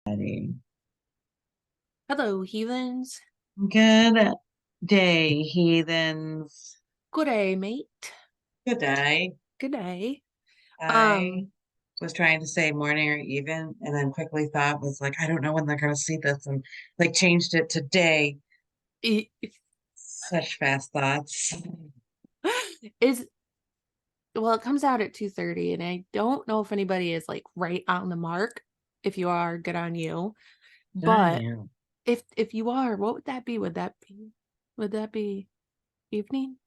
Good Hello, Heathens. day, heathens. Good day, mate. Good day. Good day. I Um, was trying to say morning or even, and then quickly thought was like, I don't know when they're gonna see this, and like changed it to day. i- Such fast thoughts. is well, it comes out at 2:30, and I don't know if anybody is like right on the mark. If you are, good on you. Good on But you. if you are, what would that be? Would that be evening?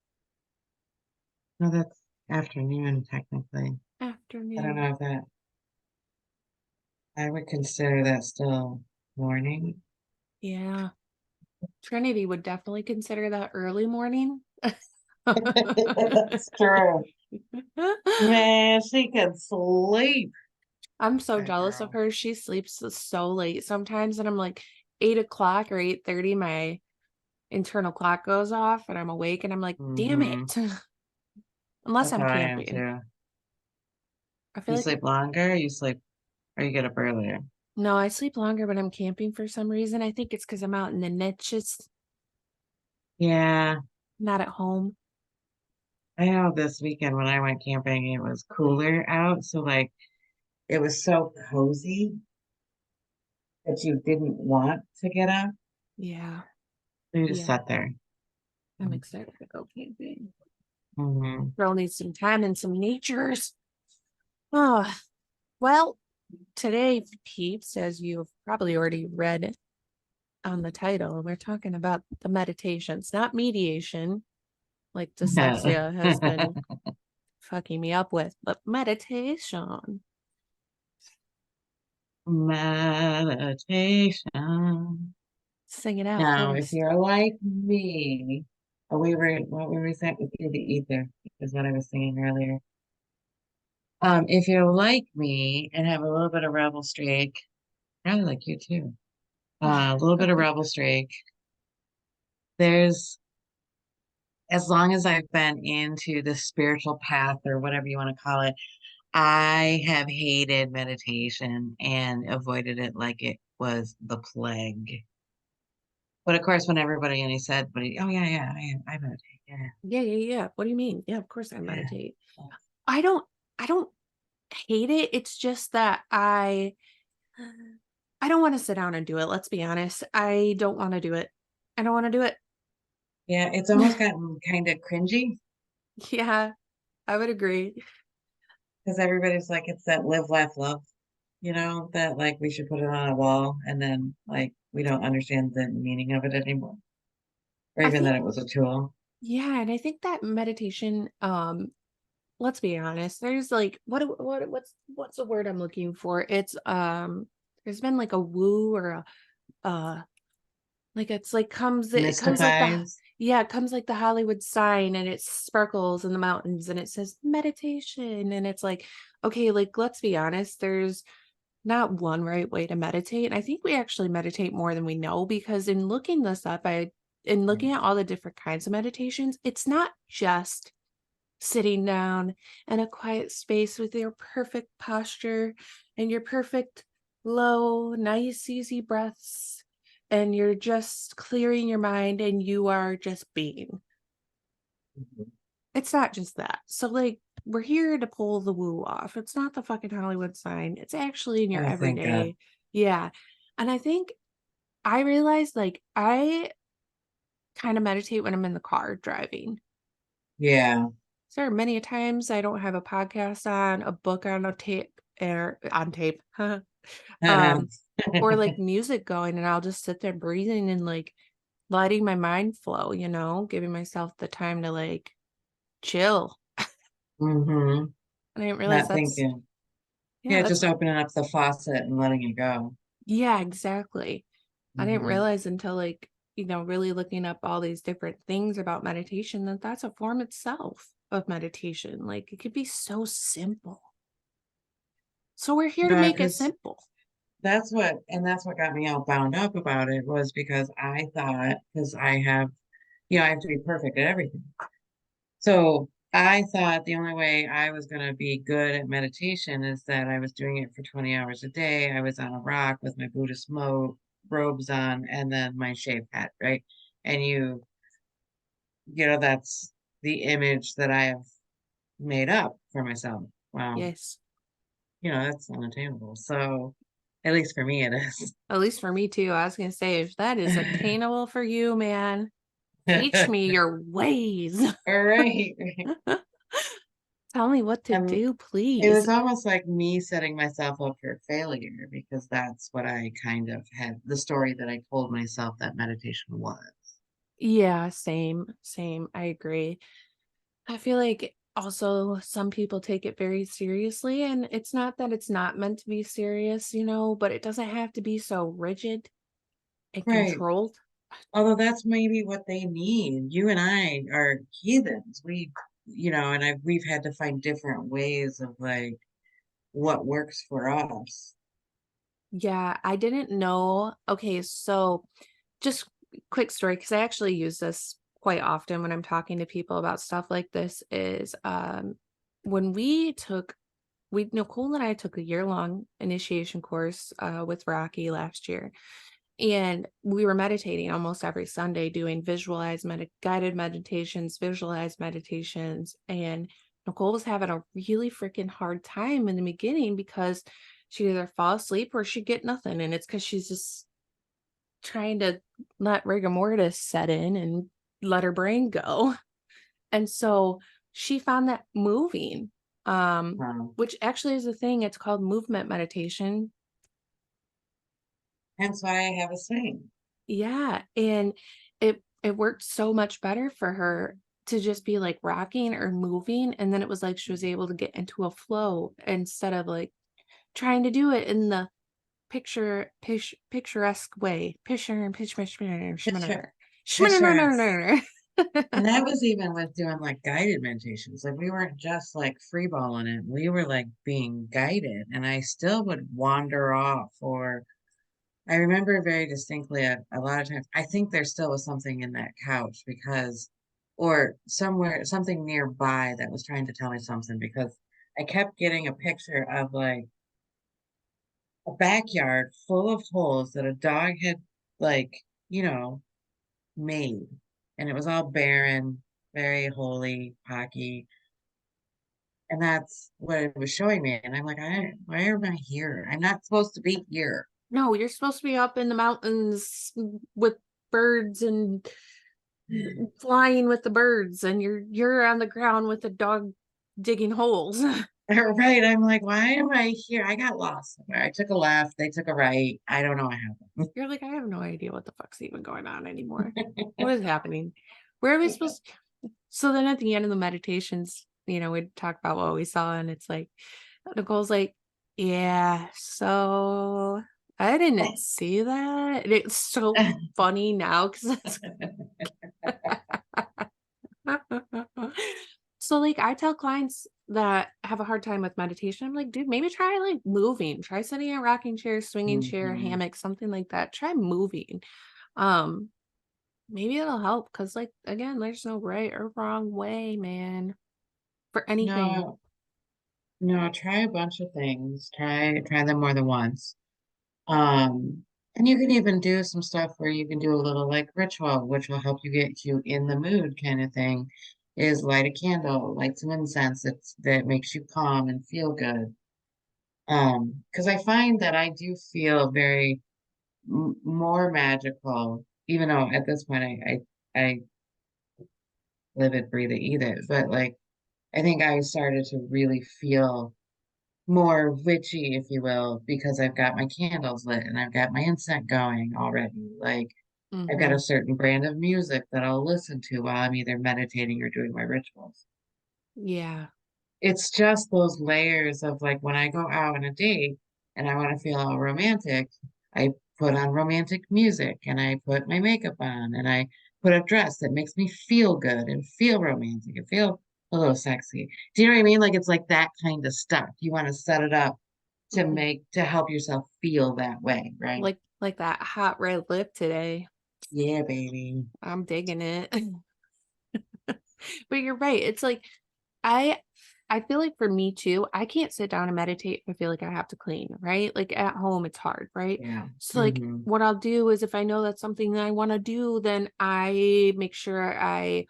No, that's afternoon technically. I don't Afternoon? know if that I would consider that still morning. Yeah. Trinity would definitely consider that early morning. That's true. Man, she can sleep, I'm so that jealous of girl. her. She sleeps so late sometimes, and I'm like 8 o'clock or 8:30. My internal clock goes off, and I'm awake, and I'm like, damn it. Hmm. Unless That's I'm how I am camping. too. I feel You like sleep longer, you sleep, or you get up earlier. no, I sleep longer when I'm camping for some reason. I think it's because I'm out in the niches, Yeah, not at home. I know this weekend when I went camping, it was cooler out. So, like, it was so cozy that you didn't want to get up. Yeah, So you just yeah. sat there. I'm excited to go camping. Hmm. Girl needs some time and some natures. Oh, well, today, peeps, as you've probably already read on the title, we're talking about the meditations, not mediation, like dyslexia has been fucking me up with, but meditation. Meditation. Sing it out Now, if first. you're like me, what were we saying? The ether is what I was singing earlier. If you're like me and have a little bit of rebel streak, probably like you too. A little bit of rebel streak. There's, as long as I've been into the spiritual path or whatever you want to call it, I have hated meditation and avoided it like it was the plague. But of course, when everybody and he said, oh yeah, yeah, I meditate. Yeah, Yeah, yeah, yeah. What do you mean? Yeah, of course I yeah. meditate. I don't I don't hate it. It's just that I don't want to sit down and do it. Let's be honest. I don't want to do it. I don't want to do it. Yeah, it's almost gotten kind of cringy Yeah, I would agree. because everybody's like, it's that live, laugh, love, that like we should put it on a wall and then like we don't understand the meaning of it anymore, or I even that think it was a tool. yeah, and I think that meditation let's be honest. There's like what's the word I'm looking for? It's there's been like a woo or a like it's like it comes like the Mystifies. yeah, it comes like the Hollywood sign and it sparkles in the mountains and it says meditation and it's like okay, like let's be honest, there's not one right way to meditate. And I think we actually meditate more than we know because in looking this up, in looking at all the different kinds of meditations, it's not just sitting down in a quiet space with your perfect posture and your perfect low, nice, easy breaths. And you're just clearing your mind and you are just being. Mhm. It's not just that. So, like, we're here to pull the woo off. It's not the fucking Hollywood sign. It's actually in your Oh, thank God. everyday. Yeah. And I think I realized, like, I kind of meditate when I'm in the car driving. Yeah. There are many a times I don't have a podcast on, a book on a tape or on tape, um, or like music going, and I'll just sit there breathing and like letting my mind flow, giving myself the time to like chill. Hmm. And I didn't realize Not that's thinking. yeah, Yeah, that's just opening up the faucet and letting it go. yeah, exactly. I didn't Hmm. realize until like, really looking up all these different things about meditation that that's a form itself of meditation. Like it could be so simple. So we're here to Yeah, make it because simple. that's what got me all bound up about it was because I thought, because I have to be perfect at everything. So I thought the only way I was going to be good at meditation is that I was doing it for 20 hours a day. I was on a rock with my Buddhist robes on and then my shaved head, right? And that's the image that I have made up for myself. Wow. Yes. That's unattainable. So at least for me, it is. At least for me too. I was gonna say, if that is attainable for you, man, teach me your ways. All right. Tell me what to And do, it please. was almost like me setting myself up for failure because that's what I kind of had the story that I told myself that meditation was. Yeah, same, same. I agree. I feel like also some people take it very seriously, and it's not that it's not meant to be serious, but it doesn't have to be so rigid and Right. controlled. Although that's maybe what they need. You and I are heathens. We've had to find different ways of like what works for us. Yeah, I didn't know. Okay, so just quick story, because I actually use this quite often when I'm talking to people about stuff like this is when we Nicole and I took a year-long initiation course with Rocky last year. And we were meditating almost every Sunday, doing guided meditations, visualized meditations. And Nicole was having a really freaking hard time in the beginning because she'd either fall asleep or she'd get nothing. And it's because she's just trying to let rigor mortis set in and let her brain go. And so she found that moving, Um, which actually is a thing. It's called movement meditation. Hence why I have a swing. Yeah, and it worked so much better for her to just be like rocking or moving, and then it was like she was able to get into a flow instead of like trying to do it in the picturesque way. Picture, picturesque. And that was even with doing like guided meditations. Like we weren't just like freeballing it. We were like being guided. And I still would wander off or I remember very distinctly a lot of times, I think there still was something in that couch or somewhere, something nearby that was trying to tell me something because I kept getting a picture of like a backyard full of holes that a dog had like, you know, made. And it was all barren, very holy, pocky. And that's what it was showing me. And I'm like, why am I here? I'm not supposed to be here. No, you're supposed to be up in the mountains with birds and flying with the birds, and you're on the ground with the dog digging holes. Right. I'm like, why am I here? I got lost somewhere. I took a left, they took a right. I don't know what happened. You're like, I have no idea what the fuck's even going on anymore. What is happening? Where are we supposed to? So then at the end of the meditations, we'd talk about what we saw, and it's like, Nicole's like, yeah, so I didn't see that. And it's so funny now because it's so like I tell clients that have a hard time with meditation, I'm like, dude, maybe try like moving, try sitting in a rocking chair, swinging chair, Mhm. hammock, something like that. Try moving. Um, Maybe it'll help because, like, again, there's no right or wrong way, man, for anything. No, no, try a bunch of things. Try them more than once. Um, and you can even do some stuff where you can do a little like ritual, which will help you get you in the mood kind of thing, is light a candle, light some incense that makes you calm and feel good. Because I find that I do feel very more magical, even though at this point I live it, breathe it, eat it. But like I think I started to really feel more witchy, if you will, because I've got my candles lit and I've got my incense going already. Like I've got Hmm. a certain brand of music that I'll listen to while I'm either meditating or doing my rituals. Yeah. It's just those layers of like when I go out on a date and I want to feel all romantic, I put on romantic music and I put my makeup on and I put a dress that makes me feel good and feel romantic and feel a little sexy. Do you know what I mean? Like it's like that kind of stuff. You want to set it up Mhm. to help yourself feel that way, right? Like that hot red lip today. Yeah, baby. I'm digging it. But you're right. It's like I I feel like for me too, I can't sit down and meditate if I feel like I have to clean, right? Like at home, it's hard, right? Yeah. So like Hmm. what I'll do is if I know that's something that I want to do, then I make sure I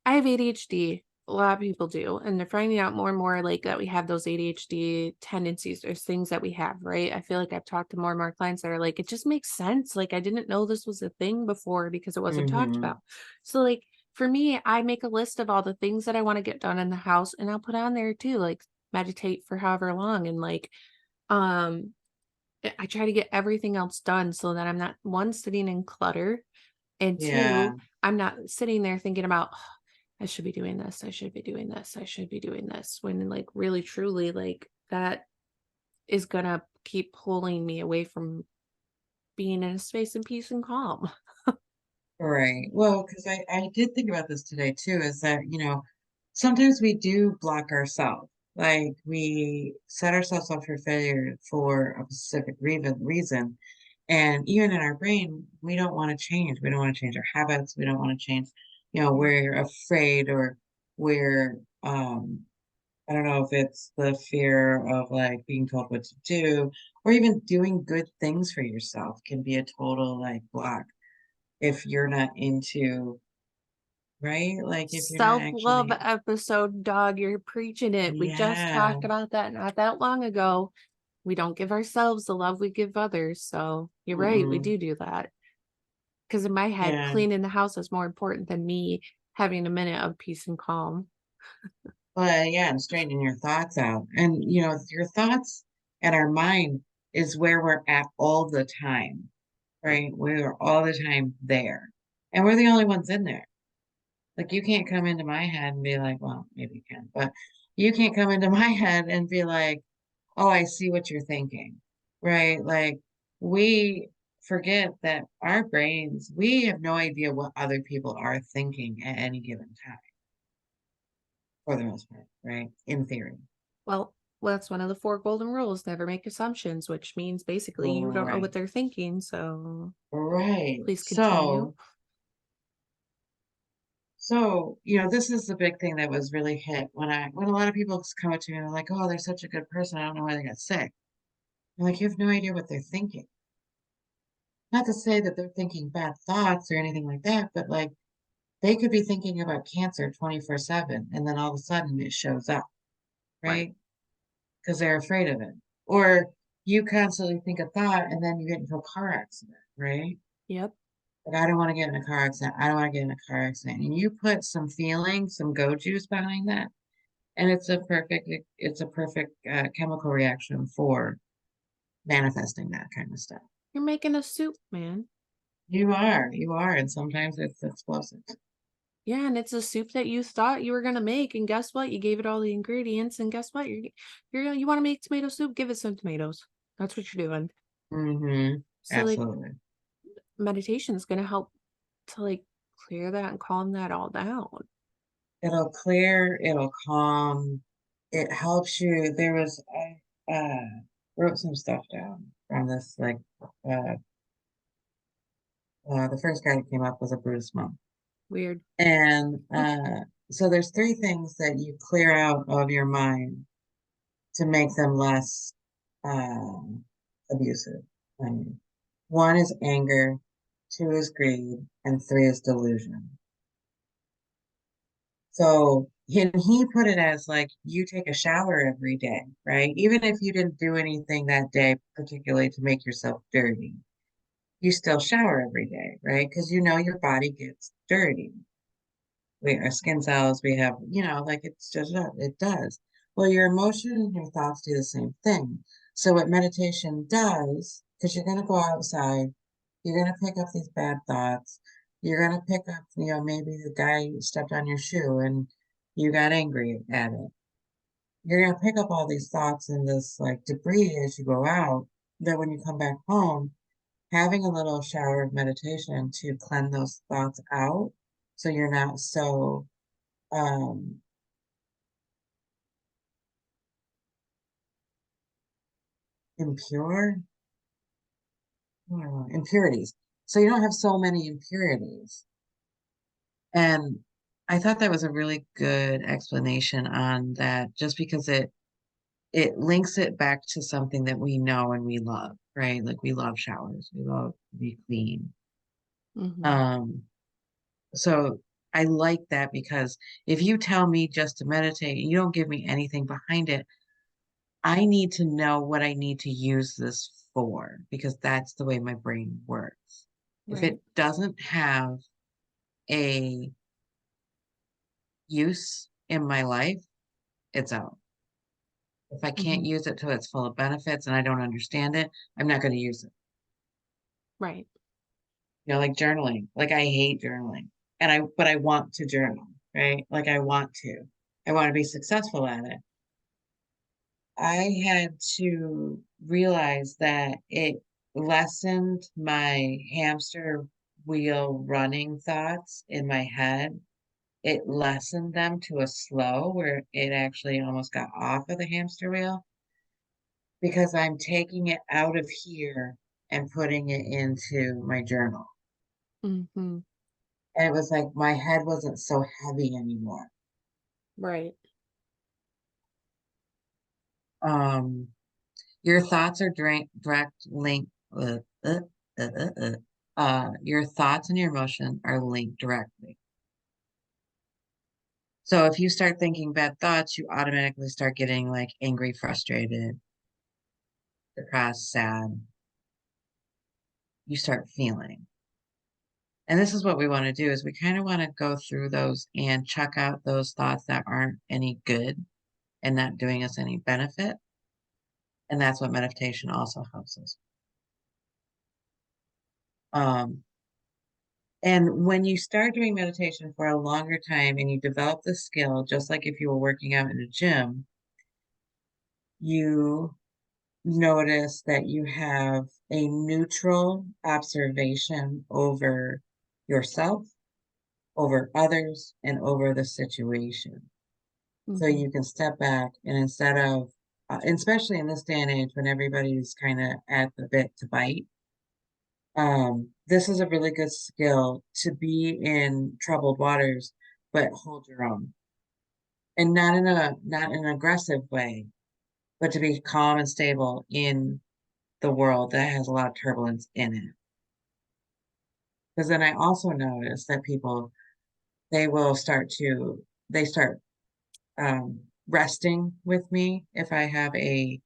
have ADHD. A lot of people do, and they're finding out more and more like that we have those ADHD tendencies. There's things that we have, right? I feel like I've talked to more and more clients that are like, it just makes sense. Like I didn't know this was a thing before because it wasn't talked Hmm. about. So like for me, I make a list of all the things that I want to get done in the house, and I'll put on there too, like meditate for however long, and like um I try to get everything else done so that I'm not one sitting in clutter, and Yeah. two, I'm not sitting there thinking about, "Oh, I should be doing this. I should be doing this. I should be doing this." When like really truly like that is gonna keep pulling me away from being in a space of peace and calm. Right. Well, because I did think about this today too, is that, sometimes we do block ourselves. Like we set ourselves up for failure for a specific reason. And even in our brain, we don't want to change. We don't want to change our habits. We don't want to change, Yeah. we're afraid or we're, I don't know if it's the fear of like being told what to do or even doing good things for yourself can be a total like block if you're not into, right? Like if you're not Self-love actually, episode, dog, you're preaching it. We just yeah. talked about that not that long ago. We don't give ourselves the love we give others. So you're right, we Mm-mm. do that. Because in my head, Yeah. cleaning the house is more important than me having a minute of peace and calm. But yeah, and straightening your thoughts out. And your thoughts and our mind is where we're at all the time, right? We're all the time there. And we're the only ones in there. Like you can't come into my head and be like, well, maybe you can, but you can't come into my head and be like, oh, I see what you're thinking, right? Like we forget that our brains, we have no idea what other people are thinking at any given time, for the most part, right? In theory. Well, that's one of the four golden rules. Never make assumptions, which means basically you don't know what Right. they're thinking. So Right. please continue. So, this is the big thing that was really hit when a lot of people just come up to me and they're like, oh, they're such a good person. I don't know why they got sick. I'm like, you have no idea what they're thinking. Not to say that they're thinking bad thoughts or anything like that, but like they could be thinking about cancer 24/7 and then all of a sudden it shows up, Right. right? Because they're afraid of it. Or you constantly think a thought and then you get into a car accident, right? Yep. Like, I don't want to get in a car accident. I don't want to get in a car accident. And you put some feeling, some go juice behind that, and it's a perfect chemical reaction for manifesting that kind of stuff. You're making a soup, man. You are, and sometimes it's explosive. Yeah, and it's a soup that you thought you were gonna make, and guess what? You gave it all the ingredients, and guess what? You want to make tomato soup? Give it some tomatoes. That's what you're doing. Mm-hmm. So like Absolutely. meditation is gonna help to like clear that and calm that all down. It'll clear, it'll calm, it helps you. I wrote some stuff down from this, like, the first guy that came up was a Buddhist monk. Weird. And so there's three things that you clear out of your mind to make them less um, abusive. I mean, one is anger, two is greed, and three is delusion. So he put it as like you take a shower every day, right? Even if you didn't do anything that day, particularly to make yourself dirty, you still shower every day, right? Because your body gets dirty. Our skin cells, we have, like it's just, it does. Well, your emotions and your thoughts do the same thing. So what meditation does, because you're going to go outside, you're going to pick up these bad thoughts. You're going to pick up, maybe the guy stepped on your shoe and you got angry at it. You're going to pick up all these thoughts and this like debris as you go out. That when you come back home, having a little shower of meditation to cleanse those thoughts out so you're not so um impure. I don't impurities. So you don't have so many impurities. And I thought that was a really good explanation on that, just because it links it back to something that we know and we love, right? Like we love showers, we love to be clean. Hmm. Um, so I like that, because if you tell me just to meditate and you don't give me anything behind it, I need to know what I need to use this for, because that's the way my brain works. If Right. it doesn't have a use in my life, it's out. If I can't Hmm. use it till it's full of benefits and I don't understand it, I'm not going to use it. Right. Like journaling. Like I hate journaling. But I want to journal, right? Like I want to. I want to be successful at it. I had to realize that it lessened my hamster wheel running thoughts in my head. It lessened them to a slow where it actually almost got off of the hamster wheel, because I'm taking it out of here and putting it into my journal. Hmm. And it was like my head wasn't so heavy anymore. Right. Um, your thoughts are direct link. Your thoughts and your emotion are linked directly. So if you start thinking bad thoughts, you automatically start getting like angry, frustrated, depressed, sad. You start feeling. And this is what we want to do, is we kind of want to go through those and check out those thoughts that aren't any good and not doing us any benefit. And that's what meditation also helps us. Um, and when you start doing meditation for a longer time and you develop the skill, just like if you were working out in a gym, you notice that you have a neutral observation over yourself, over others, and over the situation. So Hmm. you can step back, and instead of, especially in this day and age when everybody's kind of at the bit to bite, this is a really good skill to be in troubled waters, but hold your own, and not in an aggressive way, but to be calm and stable in the world that has a lot of turbulence in it. Because then I also notice that people, they will start to they start resting with me if I have a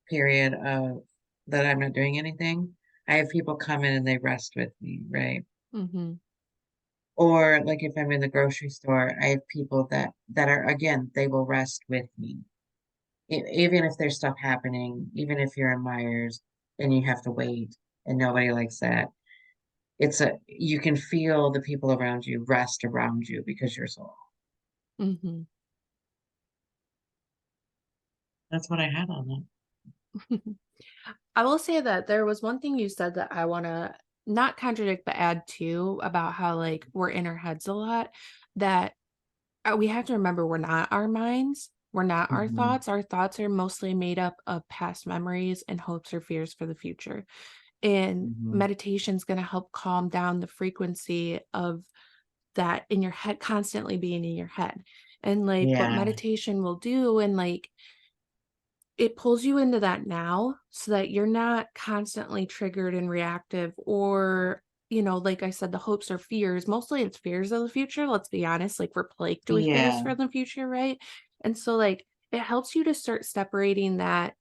period of that I'm not doing anything. I have people come in and they rest with me, right? Hmm. Or like if I'm in the grocery store, I have people that are, again, they will rest with me. Even if there's stuff happening, even if you're in Myers and you have to wait and nobody likes that. You can feel the people around you rest around you because you're so. Hmm. That's what I had on that. I will say that there was one thing you said that I want to not contradict but add to about how like we're in our heads a lot, that we have to remember we're not our minds. We're not our Hmm. thoughts. Our thoughts are mostly made up of past memories and hopes or fears for the future. And Hmm. meditation is going to help calm down the frequency of that in your head, constantly being in your head. And like what Yeah. meditation will do, and like it pulls you into that now so that you're not constantly triggered and reactive, or like I said, the hopes or fears, mostly it's fears of the future, let's be honest, like we're plagued with fears Yeah. for the future, right? And so like it helps you to start separating that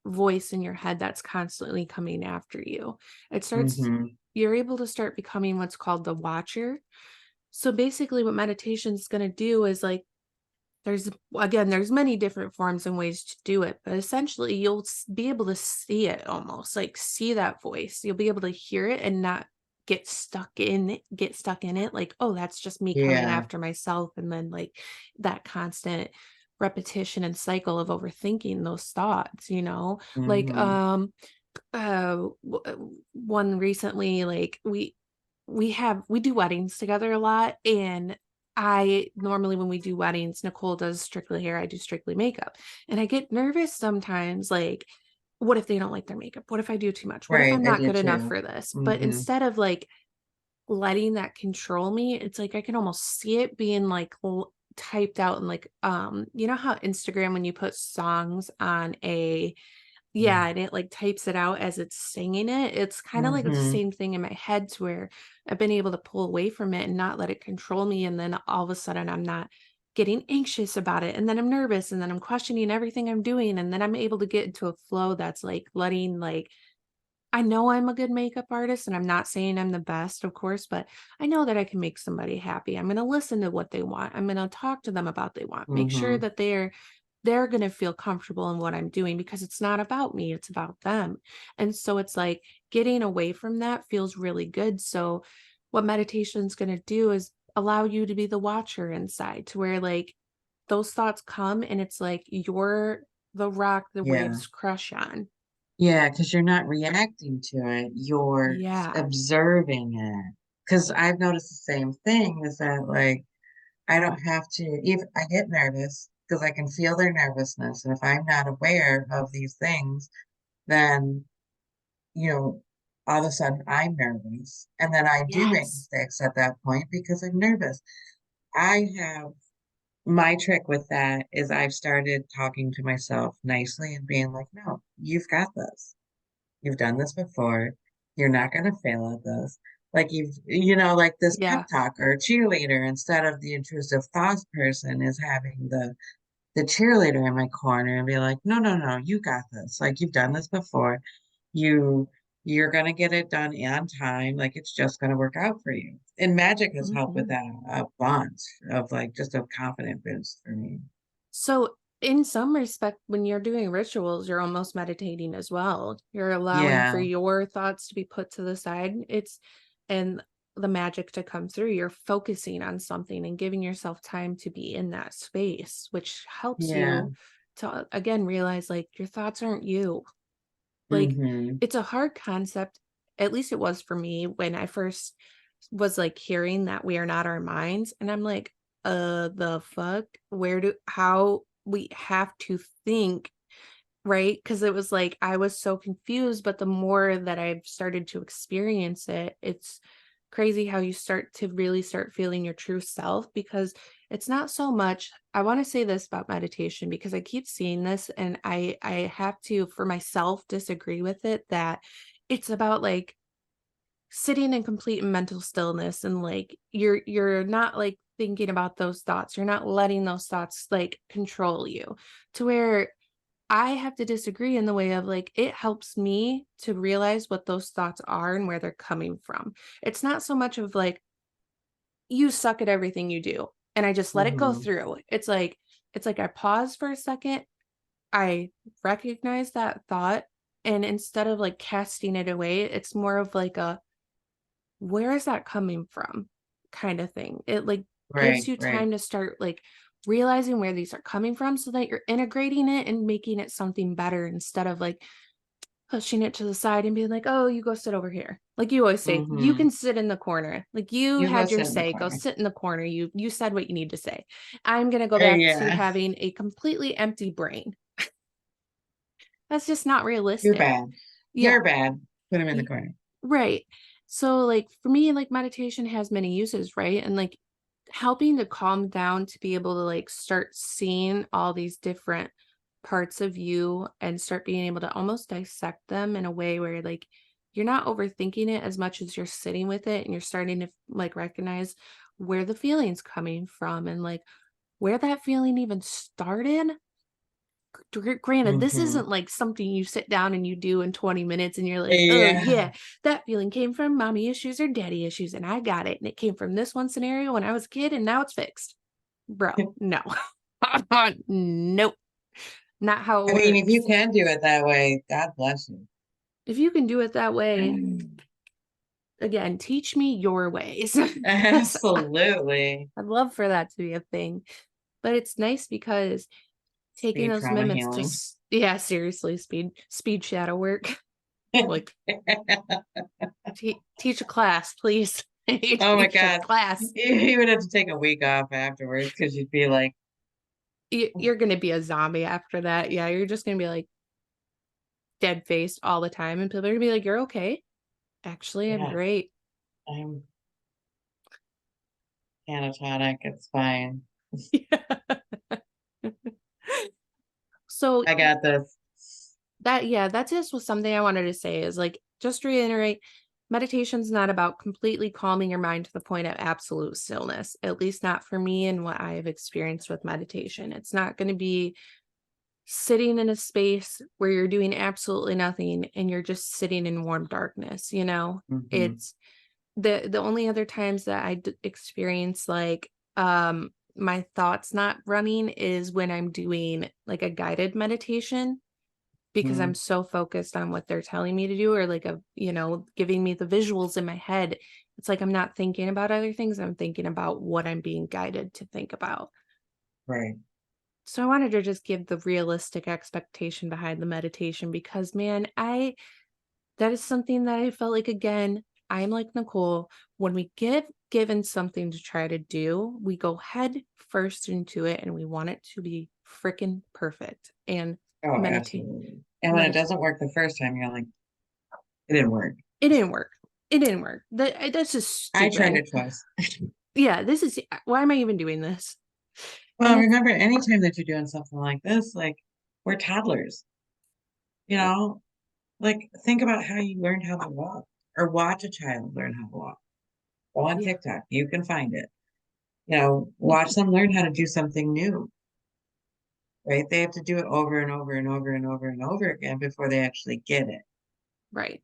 voice in your head that's constantly coming after you. It starts Hmm. You're able to start becoming what's called the watcher. So basically what meditation is going to do is like, there's many different forms and ways to do it, but essentially you'll be able to see it, almost like see that voice. You'll be able to hear it and not get stuck in it, like, oh, that's just me coming Yeah. after myself, and then like that constant repetition and cycle of overthinking those thoughts, like Hmm. one recently, like we do weddings together a lot, and I normally, when we do weddings, Nicole does strictly hair, I do strictly makeup. And I get nervous sometimes, like, what if they don't like their makeup? What if I do too much? What if Right. I'm I not do good enough too. for this? But Hmm. instead of like letting that control me, it's like I can almost see it being like typed out in like you know how Instagram when you put songs on a yeah, and it like types it out as it's singing it. It's kind of like the Mm-hmm. same thing in my head to where I've been able to pull away from it and not let it control me. And then all of a sudden I'm not getting anxious about it. And then I'm nervous and then I'm questioning everything I'm doing. And then I'm able to get into a flow that's like letting like I know I'm a good makeup artist and I'm not saying I'm the best, of course, but I know that I can make somebody happy. I'm going to listen to what they want. I'm going to talk to them about they want. Make sure Mm-hmm. that they're going to feel comfortable in what I'm doing because it's not about me, it's about them. And so it's like getting away from that feels really good. So what meditation is going to do is allow you to be the watcher inside to where like those thoughts come and it's like you're the rock the Yeah. waves crush on. Yeah, because you're not reacting to it, you're Yeah. observing it. Because I've noticed the same thing is that, like, I don't have to, even I get nervous because I can feel their nervousness. And if I'm not aware of these things, then, you know, all of a sudden I'm nervous. And then I do make Yes. mistakes at that point because I'm nervous. I have my trick with that is I've started talking to myself nicely and being like, no, you've got this. You've done this before. You're not going to fail at this. Like like this pep Yeah. talk or cheerleader instead of the intrusive thoughts person is having the cheerleader in my corner and be like, no, no, no, you got this. Like you've done this before. You you're gonna get it done on time. Like it's just gonna work out for you. And magic has helped with Mhm. that a bunch of like just a confident boost for me. So, in some respect, when you're doing rituals, you're almost meditating as well. You're allowing for Yeah. your thoughts to be put to the side. And the magic to come through. You're focusing on something and giving yourself time to be in that space, which helps Yeah. you to again realize like your thoughts aren't you. Like, Mm-hmm. it's a hard concept, at least it was for me when I first was, like, hearing that we are not our minds, and I'm like, the fuck? Where do how we have to think, right? Because it was like, I was so confused, but the more that I've started to experience it, it's crazy how you start to really start feeling your true self because it's not so much I want to say this about meditation because I keep seeing this and I have to for myself disagree with it that it's about like sitting in complete mental stillness and like you're not like thinking about those thoughts. You're not letting those thoughts like control you to where I have to disagree in the way of like, it helps me to realize what those thoughts are and where they're coming from. It's not so much of like, you suck at everything you do, and I just let it go Mm-hmm. through. It's like I pause for a second, I recognize that thought, and instead of like casting it away, it's more of like a where is that coming from kind of thing. It like gives Right, you right. time to start like realizing where these are coming from so that you're integrating it and making it something better instead of like pushing it to the side and being like, "Oh, you go sit over here." Like you always say, "You Mm-hmm. can sit in the corner." Like you You go had your sit in the say, go corner. sit in the corner. You said what you need to say. I'm going to go back to Yeah. having a completely empty brain. That's just not You're realistic. bad. Yeah. You're bad. Put him in the y- corner. Right. So like for me like meditation has many uses, right? And like helping to calm down to be able to like start seeing all these different parts of you and start being able to almost dissect them in a way where like you're not overthinking it as much as you're sitting with it and you're starting to like recognize where the feeling's coming from and like where that feeling even started. Granted, this Mm-hmm. isn't like something you sit down and you do in 20 minutes and you're like, oh, Yeah. yeah, that feeling came from mommy issues or daddy issues, and I got it. And it came from this one scenario when I was a kid, and now it's fixed. Bro, no. Nope. Not how I it mean, if you works. can do it that way, God bless you. If you can do it that way, again, teach me your ways. 'Cause Absolutely. I'd love for that to be a thing. But it's nice because taking Speed those trauma minutes to, healing. yeah, seriously, speed shadow work. Like, teach a class, please. Oh my Teach a God. class. You would have to take a week off afterwards because you'd be like, You're gonna be a zombie after that. Yeah, you're just gonna be like dead faced all the time, and people are gonna be like, "You're okay." Actually, I'm yeah, great. I'm. Catatonic, it's fine. Yeah. So I got this. that, yeah, that just was something I wanted to say is like, just to reiterate, meditation's not about completely calming your mind to the point of absolute stillness, at least not for me and what I have experienced with meditation. It's not going to be sitting in a space where you're doing absolutely nothing and you're just sitting in warm darkness, you know? Hmm. It's the only other times that experience like my thoughts not running is when I'm doing like a guided meditation because I'm Hmm. so focused on what they're telling me to do or like a, giving me the visuals in my head. It's like I'm not thinking about other things. I'm thinking about what I'm being guided to think about. Right. So I wanted to just give the realistic expectation behind the meditation because man, I that is something that I felt like again, I'm like Nicole, when we get given something to try to do, we go head first into it and we want it to be freaking perfect. And Oh, meditate absolutely. And when it meditate doesn't work the first time, you're like, it didn't work. it didn't work. It didn't work. That's just I tried stupid. it twice. Yeah, this is why am I even doing this? Well, And it's remember, anytime that you're doing something like this, like we're toddlers, you know, like think about how you learned how to walk or watch a child learn how to walk. Go on yeah, TikTok, you can find it. Watch them learn how to do something new, right? They have to do it over and over and over and over and over again before they actually get it. right.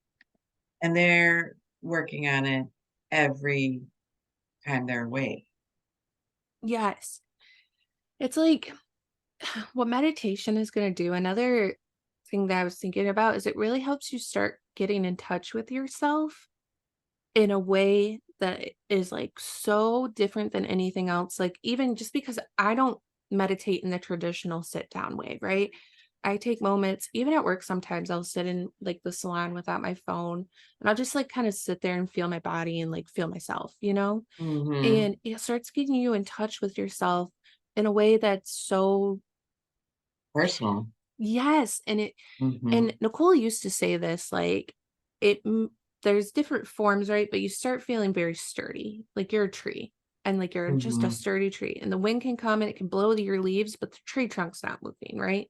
And they're working on it every time they're awake. Yes. It's like what meditation is going to do. Another thing that I was thinking about is it really helps you start getting in touch with yourself in a way that is like so different than anything else. Like, even just because I don't meditate in the traditional sit down way, right? I take moments, even at work, sometimes I'll sit in like the salon without my phone and I'll just like kind of sit there and feel my body and like feel myself, you know? Hmm. And it starts getting you in touch with yourself in a way that's so, Personal. yes. And Hmm. Nicole used to say this, like, it there's different forms, right? But you start feeling very sturdy, like you're a tree, and like you're just a Hmm. sturdy tree. And the wind can come and it can blow your leaves, but the tree trunk's not moving, right?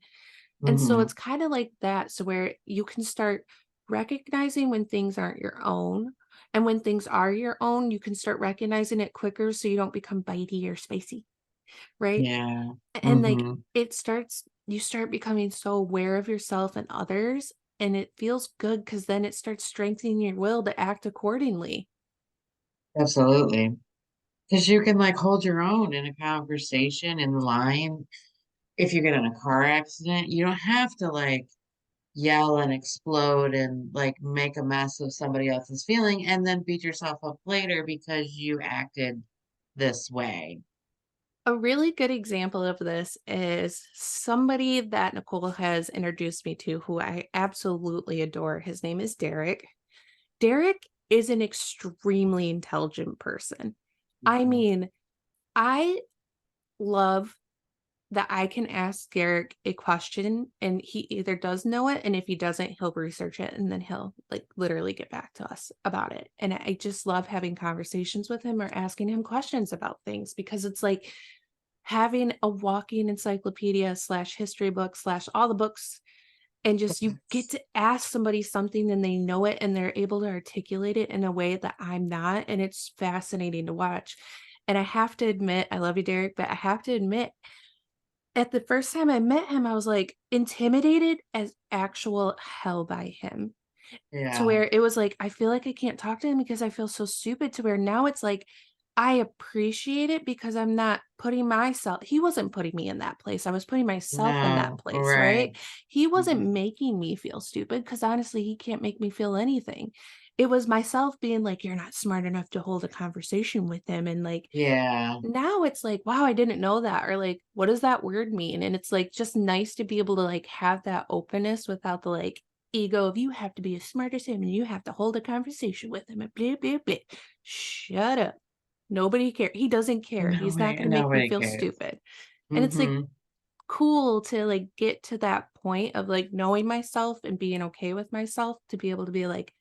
And so Hmm. it's kind of like that. So where you can start recognizing when things aren't your own. And when things are your own, you can start recognizing it quicker so you don't become bitey or spicy, right? Yeah. And like Hmm. you start becoming so aware of yourself and others, and it feels good because then it starts strengthening your will to act accordingly. Absolutely. Because you can like hold your own in a conversation in line. If you get in a car accident, you don't have to like yell and explode and like make a mess of somebody else's feeling and then beat yourself up later because you acted this way. A really good example of this is somebody that Nicole has introduced me to who I absolutely adore. His name is Derek. Derek is an extremely intelligent person. I Mhm. mean, I love that I can ask Derek a question and he either does know it, and if he doesn't, he'll research it and then he'll like literally get back to us about it. And I just love having conversations with him or asking him questions about things because it's like having a walking encyclopedia slash history book slash all the books, and just you get to ask somebody something and they know it and they're able to articulate it in a way that I'm not. And it's fascinating to watch. And I have to admit, I love you, Derek, but I have to admit, at the first time I met him, I was, like, intimidated as actual hell by him, to Yeah. where it was like, I feel like I can't talk to him because I feel so stupid, to where now it's like, I appreciate it because I'm not putting myself he wasn't putting me in that place, I was putting myself in that No. place, right? Right. He wasn't Mhm. making me feel stupid because honestly, he can't make me feel anything. It was myself being like, "You're not smart enough to hold a conversation with him," and, like, Yeah. now it's like, wow, I didn't know that, or like, what does that word mean? And it's like just nice to be able to like have that openness without the like ego of you have to be as smart as him and you have to hold a conversation with him and blah blah blah. Shut up. Nobody cares. He doesn't care. He's not going to make me Nobody feel cares. stupid. And it's like Hmm. cool to like get to that point of like knowing myself and being okay with myself to be able to be like,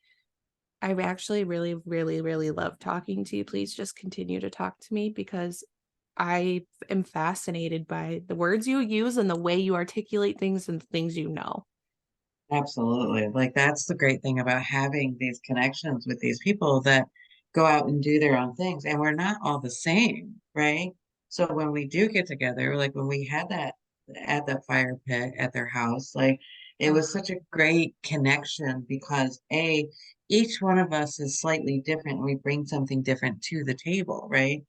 I actually really, really, really love talking to you. Please just continue to talk to me because I am fascinated by the words you use and the way you articulate things and things you know. Absolutely. Like that's the great thing about having these connections with these people that go out and do their own things. And we're not all the same, right? So when we do get together, like when we had that at that fire pit at their house, like it was Ugh. such a great connection because each one of us is slightly different and we bring something different to the table, right?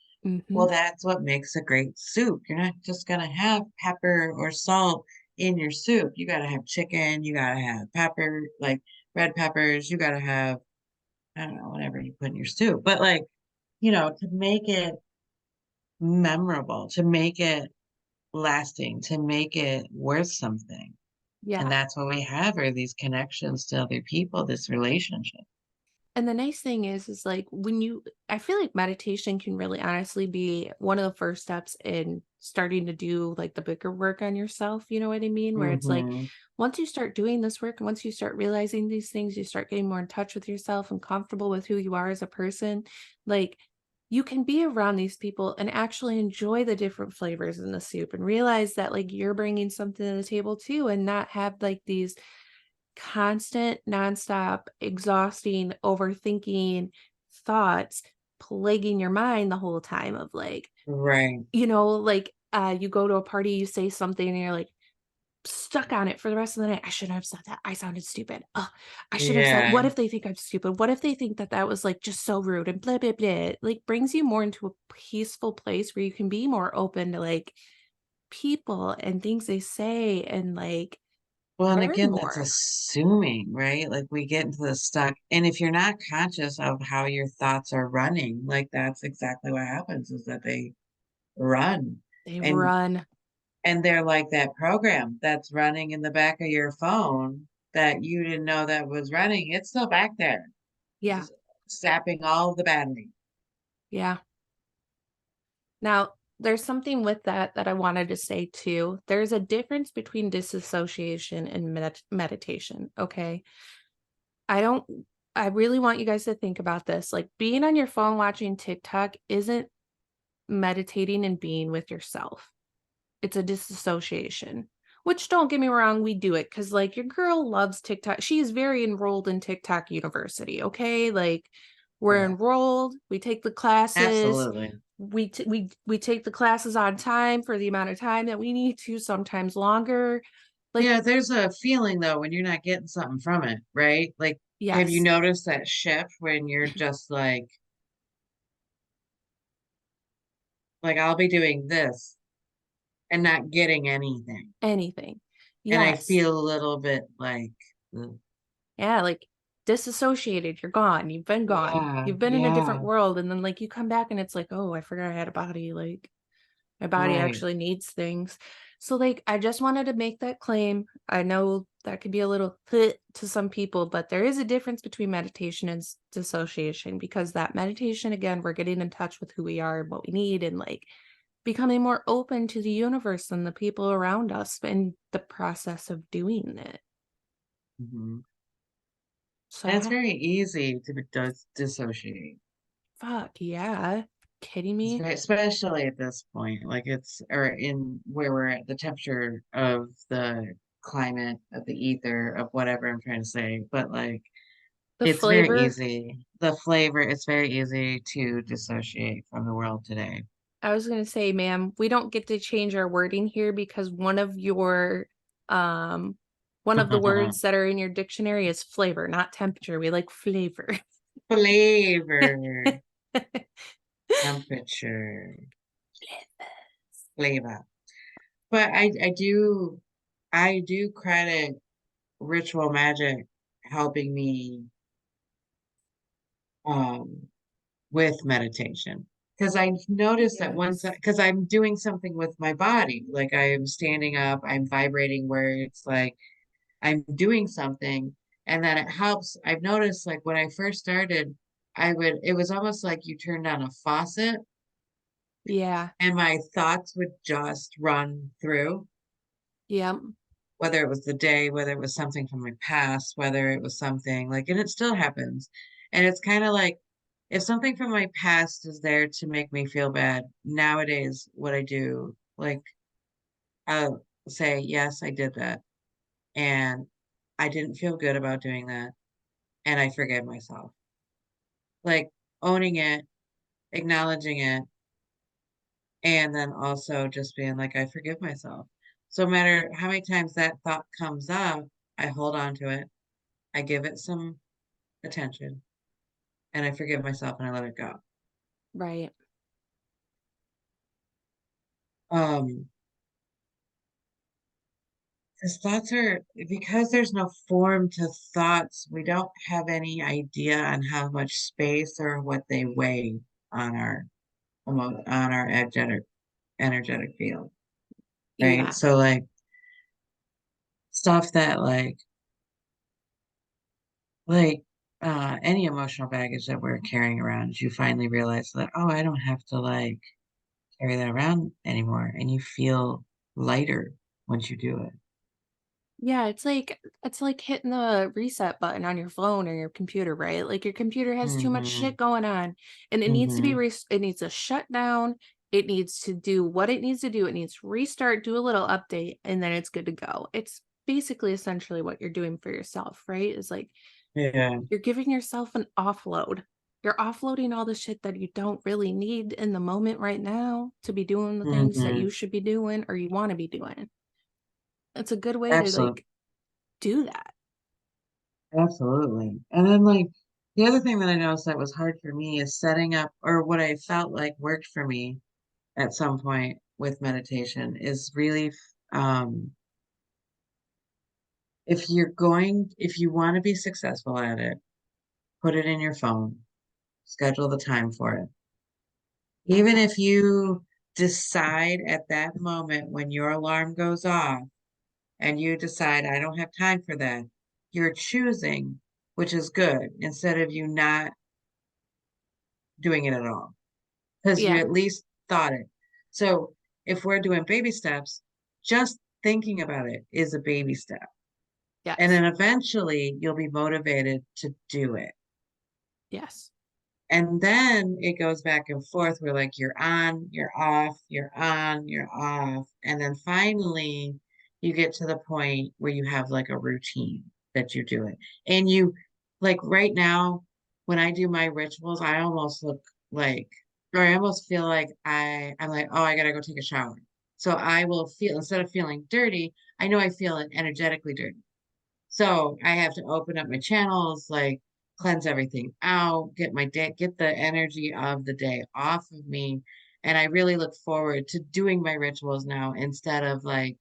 Well, Mhm. that's what makes a great soup. You're not just gonna have pepper or salt in your soup. You gotta have chicken, you gotta have pepper, like red peppers, you gotta have, I don't know, whatever you put in your soup. But like, to make it memorable, to make it lasting, to make it worth something. And Yeah. that's what we have are these connections to other people, this relationship. And the nice thing is like when you I feel like meditation can really honestly be one of the first steps in starting to do like the bigger work on yourself, you know what I mean? Where it's like Hmm. once you start doing this work and once you start realizing these things, you start getting more in touch with yourself and comfortable with who you are as a person, like you can be around these people and actually enjoy the different flavors in the soup and realize that like you're bringing something to the table too and not have like these constant, nonstop, exhausting, overthinking thoughts plaguing your mind the whole time of like, Right. like you go to a party, you say something and you're like stuck on it for the rest of the night. I shouldn't have said that. I sounded stupid. Oh, I should have said, Yeah. what if they think I'm stupid? What if they think that that was like just so rude and blah, blah, blah. It, like brings you more into a peaceful place where you can be more open to like people and things they say and like Well, and learn again, that's more. assuming, right? Like we get into the stuck. And if you're not conscious of how your thoughts are running, like that's exactly what happens is that they run. They And run. and they're like that program that's running in the back of your phone that you didn't know that was running. It's still back there, Yeah. just sapping all the battery. Yeah. Now, there's something with that that I wanted to say too. There's a difference between disassociation and meditation. Okay. I don't, I really want you guys to think about this. Like being on your phone watching TikTok isn't meditating and being with yourself, it's a disassociation. Which don't get me wrong, we do it because like your girl loves TikTok. She is very enrolled in TikTok University. Okay. Like we're Yeah, enrolled, we take the classes, absolutely. we take the classes on time for the amount of time that we need to, sometimes longer. Like, Yeah, there's a feeling though when you're not getting something from it, right? Like, have you yes, noticed that shift when you're just like I'll be doing this and not getting anything. anything. And I Yes. feel a little bit like, "Ugh." Yeah, like disassociated. You're gone. You've been gone. Yeah, You've been in a different yeah, world. And then like you come back and it's like, oh, I forgot I had a body. Like my body right. actually needs things. So like I just wanted to make that claim. I know that could be a little to some people, but there is a difference between meditation and dissociation because that meditation again, we're getting in touch with who we are and what we need and like becoming more open to the universe and the people around us in the process of doing it. Hmm. So And it's how very easy to dissociate, fuck yeah. Kidding me? especially at this point. Like it's, or in where we're at, the temperature of the climate, of the ether, of whatever I'm trying to say. But like, The it's very flavor. easy. The flavor, it's very easy to dissociate from the world today. I was gonna say, ma'am, we don't get to change our wording here because um one of the words that are in your dictionary is flavor, not temperature. We like flavor. Flavor, temperature, flavor. But I do credit ritual magic helping me um with meditation. Because I noticed that once, Yes. because I'm doing something with my body, like I'm standing up, I'm vibrating where it's like I'm doing something, and then it helps. I've noticed like when I first started, it was almost like you turned on a faucet Yeah. and my thoughts would just run through, Yep. whether it was the day, whether it was something from my past, whether it was something like, and it still happens. And it's kind of like if something from my past is there to make me feel bad, nowadays what I do, like I'll say, yes, I did that. And I didn't feel good about doing that. And I forgave myself. Like owning it, acknowledging it, and then also just being like, I forgive myself. So no matter how many times that thought comes up, I hold on to it. I give it some attention and I forgive myself and I let it go. Right. Um, because thoughts are because there's no form to thoughts, we don't have any idea on how much space or what they weigh on our on our energetic field, right? Yeah. So like stuff that like any emotional baggage that we're carrying around, you finally realize that, oh, I don't have to like carry that around anymore. And you feel lighter once you do it. Yeah, it's like hitting the reset button on your phone or your computer, right? Like your computer has too much Mm-hmm. shit going on and it needs to be Mm-hmm. it needs to shut down. It needs to do what it needs to do. It needs to restart, do a little update, and then it's good to go. It's basically essentially what you're doing for yourself, right? Is like Yeah. you're giving yourself an offload. You're offloading all the shit that you don't really need in the moment right now to be doing the things that Mm-hmm. you should be doing or you want to be doing. It's a good way to Absolutely. like do that. Absolutely. And then like the other thing that I noticed that was hard for me is setting up or what I felt like worked for me at some point with meditation is really if you want to be successful at it, put it in your phone, schedule the time for it. Even if you decide at that moment when your alarm goes off and you decide, I don't have time for that, you're choosing, which is good, instead of you not doing it at all, because you Yeah. at least thought it. So if we're doing baby steps, just thinking about it is a baby step. And Yes. then eventually you'll be motivated to do it. Yes. And then it goes back and forth where like you're on, you're off, you're on, you're off. And then finally you get to the point where you have like a routine that you do it. And you like right now, when I do my rituals, I almost look like, or I almost feel like I'm like, oh, I gotta go take a shower. So I will feel, instead of feeling dirty, I know I feel it energetically dirty. So I have to open up my channels, like cleanse everything out, get my day, get the energy of the day off of me. And I really look forward to doing my rituals now instead of like,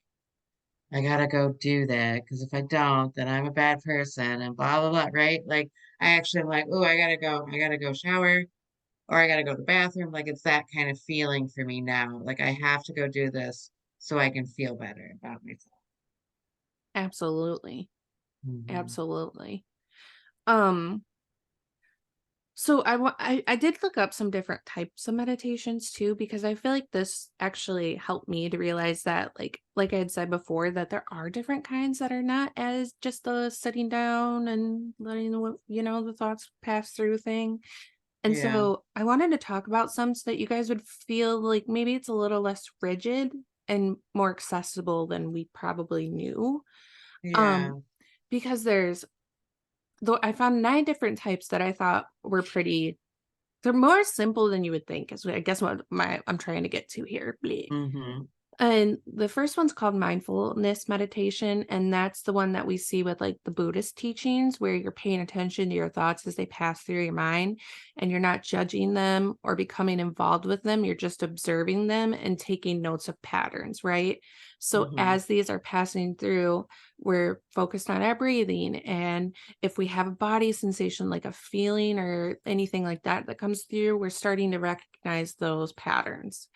I gotta go do that because if I don't, then I'm a bad person and blah blah blah, right? Like I actually am like, oh, I gotta go shower or I gotta go to the bathroom. Like it's that kind of feeling for me now. Like I have to go do this so I can feel better about myself. Absolutely. Hmm. Absolutely. Um, so I did look up some different types of meditations too, because I feel like this actually helped me to realize that like I had said before, that there are different kinds that are not as just the sitting down and letting the thoughts pass through thing. And Yeah, so I wanted to talk about some so that you guys would feel like maybe it's a little less rigid and more accessible than we probably knew. yeah. Um, because there's though I found 9 different types that I thought were pretty they're more simple than you would think, is what I guess what I'm trying to get to here. Bleh. Hmm. And the first one's called mindfulness meditation, and that's the one that we see with like the Buddhist teachings, where you're paying attention to your thoughts as they pass through your mind, and you're not judging them or becoming involved with them. You're just observing them and taking notes of patterns, right? So Hmm. as these are passing through, we're focused on our breathing. And if we have a body sensation, like a feeling or anything like that that comes through, we're starting to recognize those patterns.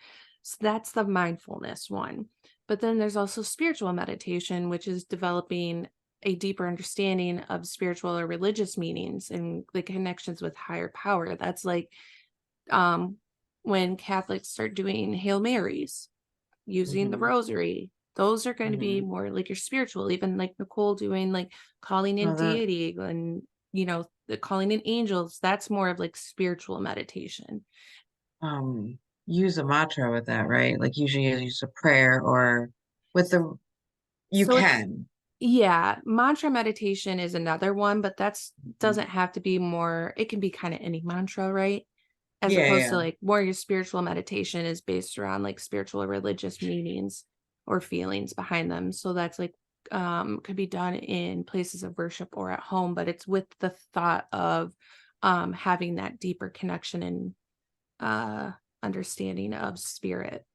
So that's the mindfulness one. But then there's also spiritual meditation, which is developing a deeper understanding of spiritual or religious meanings and the connections with higher power. That's like um, when Catholics start doing Hail Marys, using the Hmm. rosary. Those are going to be Hmm. more like your spiritual, even like Nicole doing like calling in Oh, that deity and, the calling in angels, that's more of like spiritual meditation. Um, use a mantra with that, right? Like usually you use a prayer or with the you So it's can. yeah, mantra meditation is another one, but that's Mhm. doesn't have to be more, it can be kind of any mantra, right? As Yeah, opposed to yeah. like more your spiritual meditation is based around like spiritual or religious meanings or feelings behind them. So that's like could be done in places of worship or at home, but it's with the thought of having that deeper connection and uh understanding of spirit.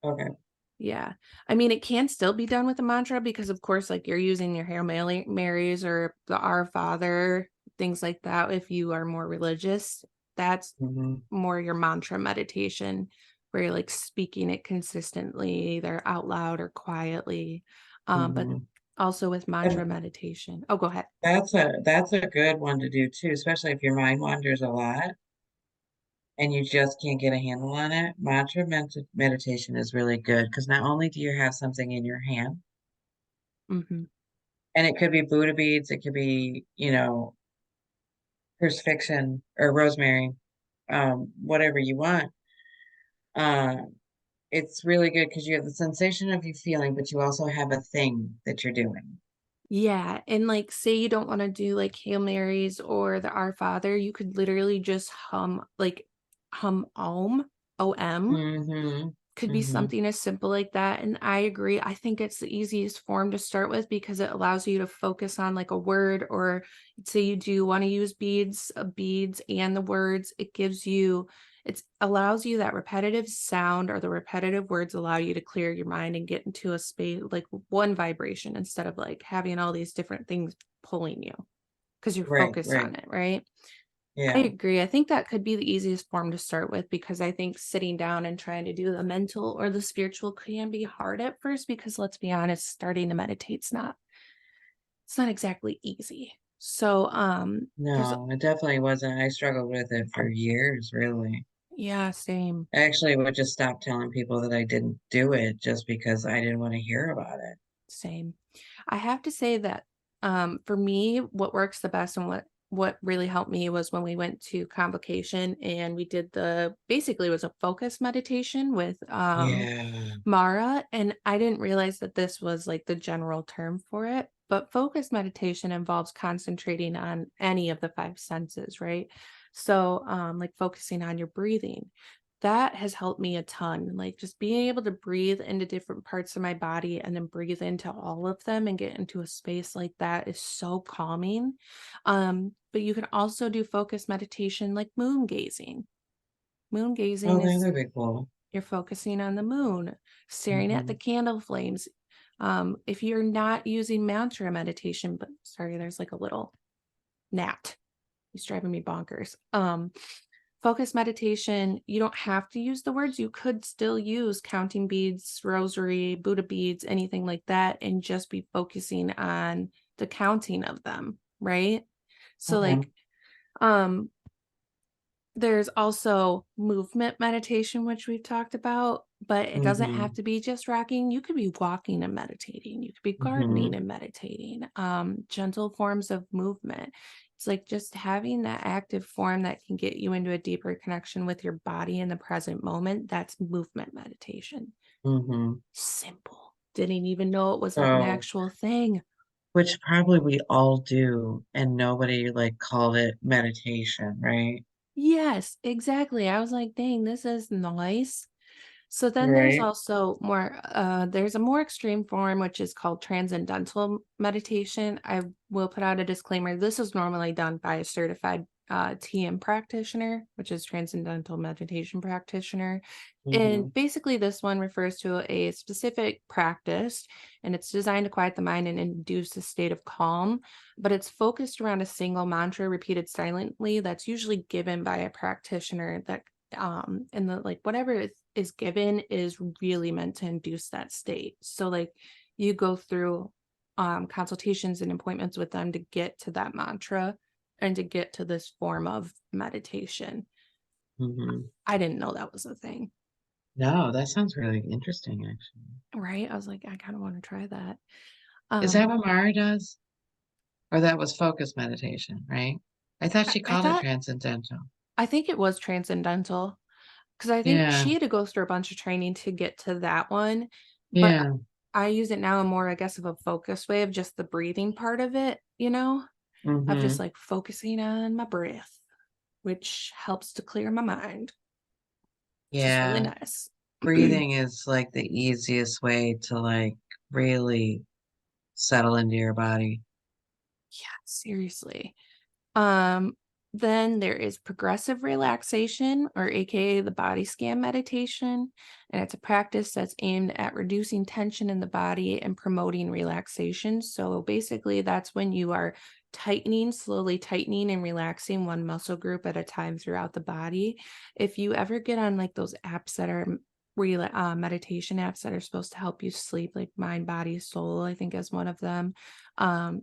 Okay. Yeah. I mean, it can still be done with a mantra because, of course, like you're using your Marys or the Our Father, things like that. If you are more religious, that's Hmm. more your mantra meditation where you're like speaking it consistently, either out loud or quietly. But Hmm. also with mantra And meditation. Oh, go ahead. that's a good one to do too, especially if your mind wanders a lot and you just can't get a handle on it. Meditation is really good because not only do you have something in your hand, Hmm. and it could be Buddha beads, it could be, crucifixion or rosemary, whatever you want. Uh, it's really good because you have the sensation of you feeling, but you also have a thing that you're doing. Yeah, and, like, say you don't wanna do, like, Hail Marys or the Our Father, you could literally just hum OM, Hmm. could be Hmm. something as simple like that, and I agree, I think it's the easiest form to start with because it allows you to focus on, like, a word or say you do wanna use beads and the words, it gives you it allows you that repetitive sound or the repetitive words allow you to clear your mind and get into a space like, one vibration instead of, like, having all these different things pulling you because 'cause you're Right, focused right. on it, right? I Yeah. agree. I think that could be the easiest form to start with because I think sitting down and trying to do the mental or the spiritual can be hard at first because let's be honest, starting to meditate's not it's not exactly easy. So there's No, it definitely wasn't. I struggled with it for years, really. yeah, same. I actually would just stop telling people that I didn't do it just because I didn't want to hear about it. Same. I have to say that for me, what works the best and what really helped me was when we went to convocation and we did the basically it was a focus meditation with Yeah. Mara, and I didn't realize that this was like the general term for it. But focus meditation involves concentrating on any of the five senses, right? So, like focusing on your breathing. That has helped me a ton. Like just being able to breathe into different parts of my body and then breathe into all of them and get into a space like that is so calming. But you can also do focus meditation like moon gazing. Moon Oh, gazing that is would be cool. you're focusing on the moon, staring at the Hmm. candle flames. If you're not using mantra meditation, but sorry, there's like a little gnat. He's driving me bonkers. Focus meditation, you don't have to use the words. You could still use counting beads, rosary, Buddha beads, anything like that, and just be focusing on the counting of them, right? So Okay. like um there's also movement meditation, which we've talked about, but it doesn't have Hmm. to be just rocking. You could be walking and meditating. You could be gardening Hmm. and meditating. Gentle forms of movement. It's like just having that active form that can get you into a deeper connection with your body in the present moment. That's movement meditation. Hmm. Simple. Didn't even know it was like an So, actual thing. which probably we all do, and nobody like called it meditation, right? Yes, exactly. I was like, dang, this is nice. So then there's Right. also there's a more extreme form which is called transcendental meditation. I will put out a disclaimer. This is normally done by a certified TM practitioner, which is transcendental meditation practitioner. Hmm. And basically this one refers to a specific practice and it's designed to quiet the mind and induce a state of calm, but it's focused around a single mantra repeated silently that's usually given by a practitioner that and the like whatever is given is really meant to induce that state. So like you go through consultations and appointments with them to get to that mantra and to get to this form of meditation. Hmm. I didn't know that was a thing. No, that sounds really interesting, actually. Right, I was like, I kind of want to try that. Is um that what Mara does? Or that was focus meditation, right? I thought I, she I called it thought transcendental. I think it was transcendental because I think Yeah, she had to go through a bunch of training to get to that one. But yeah. I use it now in more, I guess, of a focused way of just the breathing part of it, of just Mm-hmm. like focusing on my breath, which helps to clear my mind, which is really Yeah. nice. Breathing is like the easiest way to like really settle into your body. Yeah, seriously. Um, then there is progressive relaxation, or AKA the body scan meditation. And it's a practice that's aimed at reducing tension in the body and promoting relaxation. So basically, that's when you are slowly tightening and relaxing one muscle group at a time throughout the body. If you ever get on like those apps that are meditation apps that are supposed to help you sleep, like Mind, Body, Soul, I think is one of them.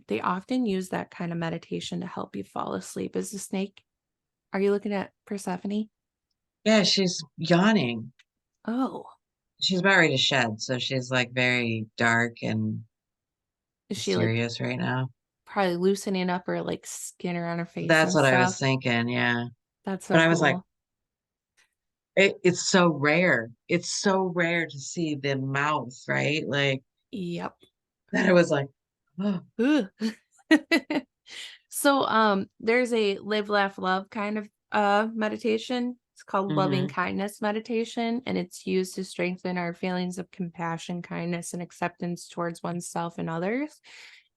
They often use that kind of meditation to help you fall asleep. Is the snake? Are you looking at Persephone? Yeah, she's yawning. Oh, She's about ready to shed, so she's like very dark and is she like mysterious right now. probably loosening up her like skin around her face That's and what I was stuff? thinking, yeah. That's But so I was like, cool. it's so rare. It's so rare to see the mouth, right? Like Yep. that I was like, oh, Ugh. So there's a live, laugh, love kind of meditation. It's called loving mm-hmm, kindness meditation, and it's used to strengthen our feelings of compassion, kindness, and acceptance towards oneself and others.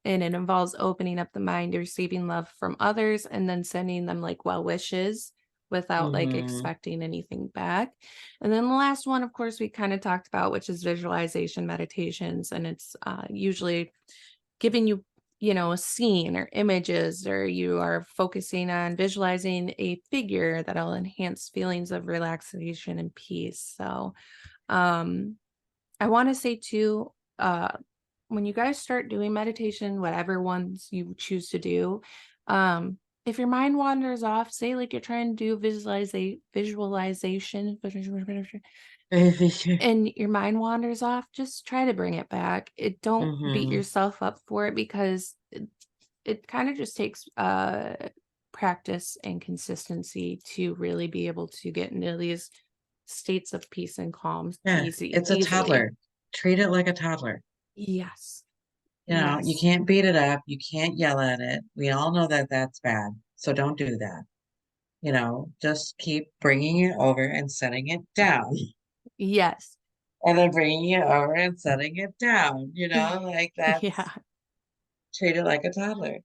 And it involves opening up the mind to receiving love from others and then sending them like well wishes without like mm-hmm. expecting anything back. And then the last one, of course, we kind of talked about, which is visualization meditations. And it's usually giving you, a scene or images, or you are focusing on visualizing a figure that'll enhance feelings of relaxation and peace. So, um, I want to say too, when you guys start doing meditation, whatever ones you choose to do, if your mind wanders off, say like you're trying to do visualization, and your mind wanders off, just try to bring it back. Don't beat Mm-hmm. yourself up for it, because it kind of just takes practice and consistency to really be able to get into these states of peace and calm Yeah, it's a easily. toddler. Treat it like a toddler. Yes. You Yes. can't beat it up. You can't yell at it. We all know that that's bad. So don't do that. Just keep bringing it over and setting it down. Yes. And then bringing it over and setting it down. Like that's Yeah. treat it like a toddler.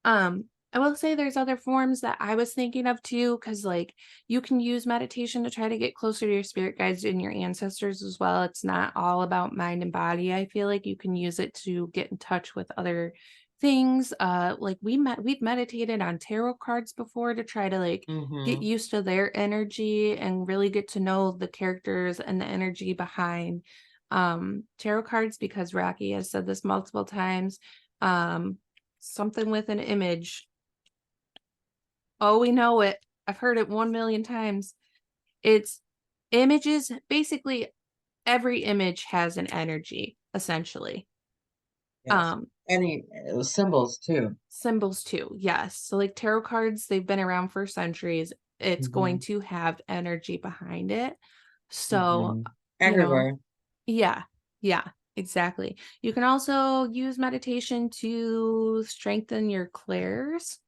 Um, I will say there's other forms that I was thinking of too, because like you can use meditation to try to get closer to your spirit guides and your ancestors as well. It's not all about mind and body. I feel like you can use it to get in touch with other things. Like we've meditated on tarot cards before to try to like get Mm-hmm. used to their energy and really get to know the characters and the energy behind tarot cards, because Rocky has said this multiple times. Um, Something with an image. Oh, we know it. I've heard it 1 million times. It's images. Basically, every image has an energy, essentially. Yes. Um, Any symbols too. Symbols too. Yes. So like tarot cards, they've been around for centuries. It's going Mm-hmm. to have energy behind it. So, Mm-hmm. you know, Everywhere. yeah. Yeah, exactly. You can also use meditation to strengthen your clairs.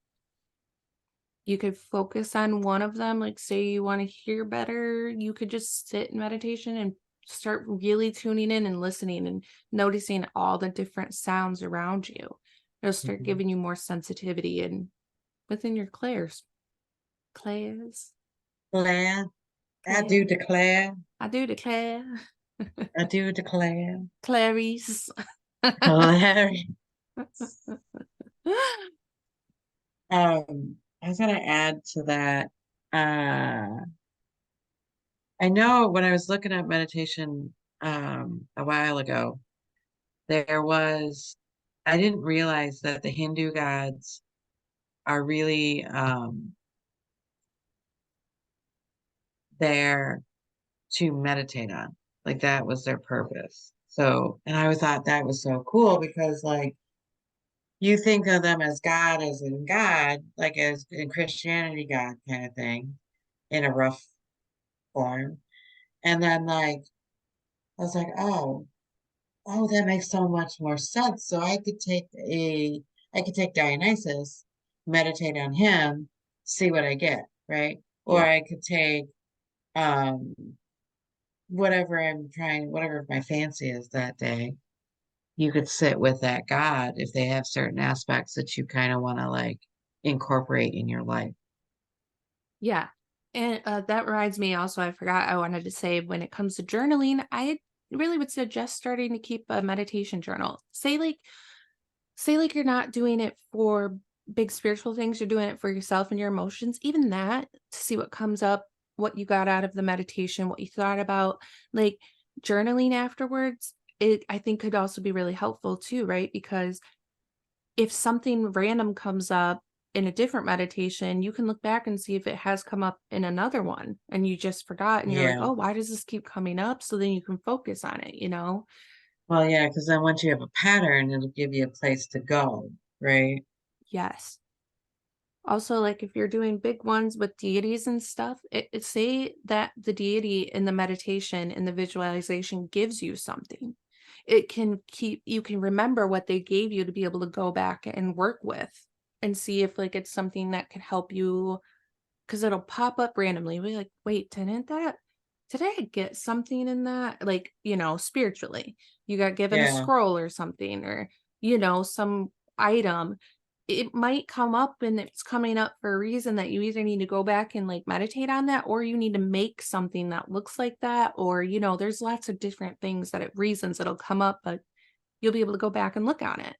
You could focus on one of them, like say you want to hear better, you could just sit in meditation and start really tuning in and listening and noticing all the different sounds around you. It'll start Mm-hmm. giving you more sensitivity and within your clairs. Clairs, Declare. I do Claire. declare. I do declare. I do declare. Clarice. Hilarious. I was gonna add to that. I know when I was looking at meditation a while ago, there was I didn't realize that the Hindu gods are really there to meditate on. Like that was their purpose. So, and I always thought that was so cool because like, you think of them as God, as in God, like as in Christianity, God kind of thing, in a rough form. And then like I was like, oh, that makes so much more sense. So I could take Dionysus, meditate on him, see what I get, right? Or Yeah. I could take um whatever my fancy is that day. You could sit with that God if they have certain aspects that you kind of want to like incorporate in your life. Yeah. And that reminds me also, I forgot I wanted to say when it comes to journaling, I really would suggest starting to keep a meditation journal. Say like you're not doing it for big spiritual things, you're doing it for yourself and your emotions, even that to see what comes up, what you got out of the meditation, what you thought about, like journaling afterwards, it I think could also be really helpful too, right? Because if something random comes up in a different meditation, you can look back and see if it has come up in another one and you just forgot and you're like, Yeah. "Oh, why does this keep coming up?" So then you can focus on it, you know? Well, yeah, because then once you have a pattern, it'll give you a place to go, right? Yes. Also, like if you're doing big ones with deities and stuff, say that the deity in the meditation and the visualization gives you something. It can keep you can remember what they gave you to be able to go back and work with and see if like it's something that can help you because it'll pop up randomly. We're like, wait, did I get something in that? Like, spiritually, you got given a Yeah. scroll or something, or, some item. It might come up and it's coming up for a reason that you either need to go back and like meditate on that, or you need to make something that looks like that, or, there's lots of different things reasons it'll come up, but you'll be able to go back and look on it.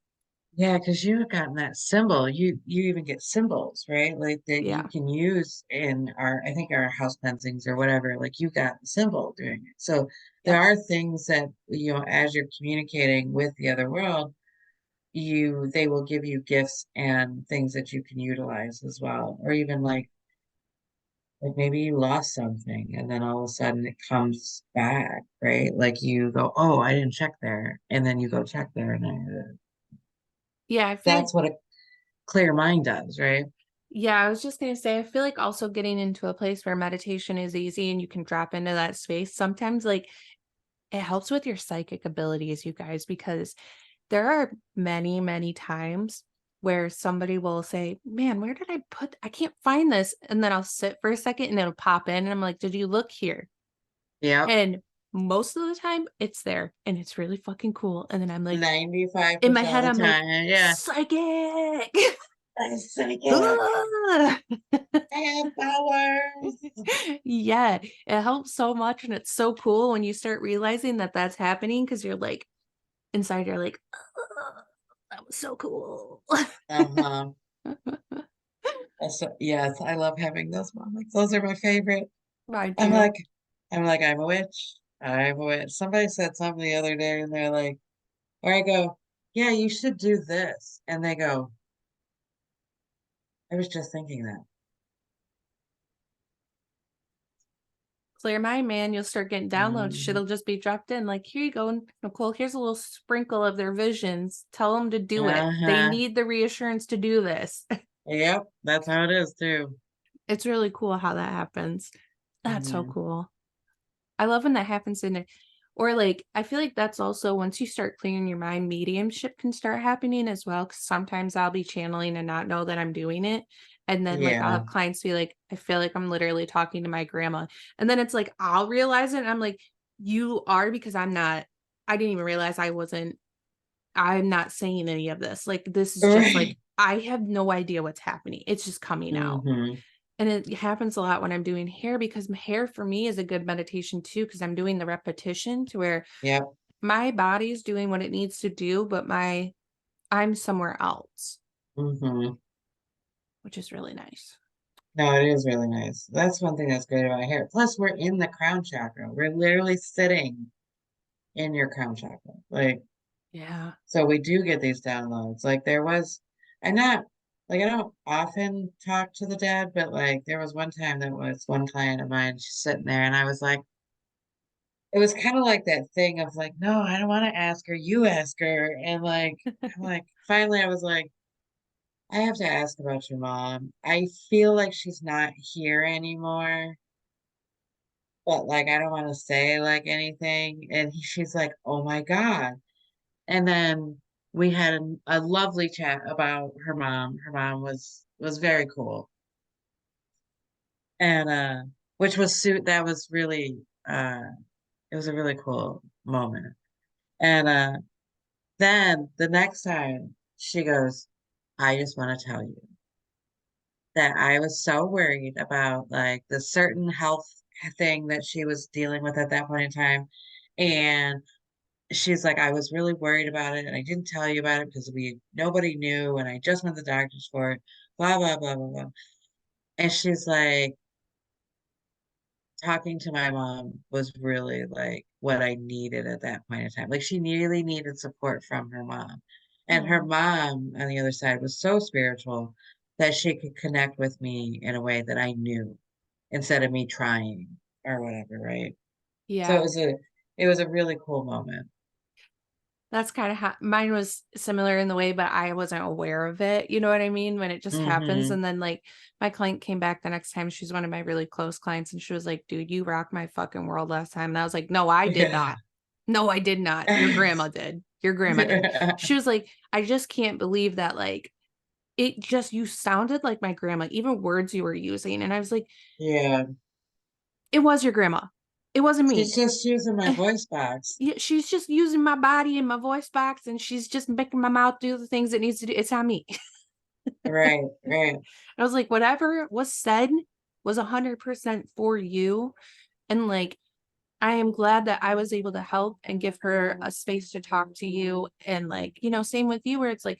Yeah, because you've gotten that symbol. You even get symbols, right? Like that you Yeah. can use in I think our house cleansings or whatever, like you got the symbol doing it. So there Yep. are things that, as you're communicating with the other world, they will give you gifts and things that you can utilize as well. Or even like maybe you lost something and then all of a sudden it comes back, right? Like you go, oh, I didn't check there. And then you go check there and Yeah. I feel like that's what a clear mind does, right? Yeah, I was just gonna say, I feel like also getting into a place where meditation is easy and you can drop into that space. Sometimes, like, it helps with your psychic abilities, you guys, because there are many, many times where somebody will say, "Man, where did I can't find this." And then I'll sit for a second and it'll pop in, and I'm like, "Did you look here?" Yep. And most of the time, it's there and it's really fucking cool. And then I'm like, in my 95% head, of the I'm like, time. Yeah. psychic. I'm psychic. Ugh. I have powers. Yeah, it helps so much, and it's so cool when you start realizing that that's happening because you're like inside, you're like, "Ugh, that was so cool." Uh-huh. Yes, I love having those moments. Those are my favorite. I I'm do. like, I'm a witch. I'm a witch. Somebody said something the other day and they're like, or I go, yeah, you should do this. And they go, I was just thinking that. Clear mind, man. You'll start getting downloads. Mhm. Shit'll just be dropped in. Like, here you go, Nicole. Here's a little sprinkle of their visions. Tell them to do it. They Uh-huh. need the reassurance to do this. Yep, that's how it is too. It's really cool how that happens. That's so Mhm. cool. I love when that happens in it. Or like, I feel like that's also once you start clearing your mind, mediumship can start happening as well. Cause sometimes I'll be channeling and not know that I'm doing it. And then like I'll Yeah. have clients be like, I feel like I'm literally talking to my grandma. And then it's like I'll realize it. And I'm like, you are because I didn't even realize I'm not saying any of this. Like this is just like Right. I have no idea what's happening. It's just coming out. Hmm. And it happens a lot when I'm doing hair because hair for me is a good meditation too, because I'm doing the repetition to where Yep. my body's doing what it needs to do, but I'm somewhere else, Hmm. which is really nice. No, it is really nice. That's one thing that's great about hair. Plus, we're in the crown chakra. We're literally sitting in your crown chakra. Like, Yeah. so we do get these downloads. Like I'm not, like, I don't often talk to the dad, but like, there was one time that was one client of mine, she's sitting there, and I was like, it was kind of like that thing of like, no, I don't want to ask her, you ask her. And like, I'm like, finally, I was like, I have to ask about your mom. I feel like she's not here anymore, but like I don't want to say like anything. And she's like, "Oh my God." And then we had a lovely chat about her mom. Her mom was very cool. And which was that was really it was a really cool moment. And then the next time she goes, "I just want to tell you that I was so worried about like the certain health thing that she was dealing with at that point in time." And she's like, "I was really worried about it and I didn't tell you about it because nobody knew and I just went to the doctors for it, blah, blah, blah, blah, blah." And she's like, talking to my mom was really like what I needed at that point in time. Like she really needed support from her mom. And her Oh, mom on the other side was so spiritual that she could connect with me in a way that I knew instead of me trying or whatever, right? So yeah. it was a really cool moment. That's kind of how mine was similar in the way, but I wasn't aware of it. You know what I mean? When it just happens. Hmm. And then like my client came back the next time. She's one of my really close clients. And she was like, dude, you rocked my fucking world last time. And I was like, no, I did Yeah. not. No, I did not. Your grandma did. Your grandma did. She was like, I just can't believe that like it just you sounded like my grandma, even words you were using. And I was like, Yeah. it was your grandma. It wasn't She's me. just using my voice box. Yeah, she's just using my body and my voice box, and she's just making my mouth do the things it needs to do. It's on me. Right, right. I was like, whatever was said was 100% for you. And like, I am glad that I was able to help and give her a space to talk to you. And like, same with you, where it's like,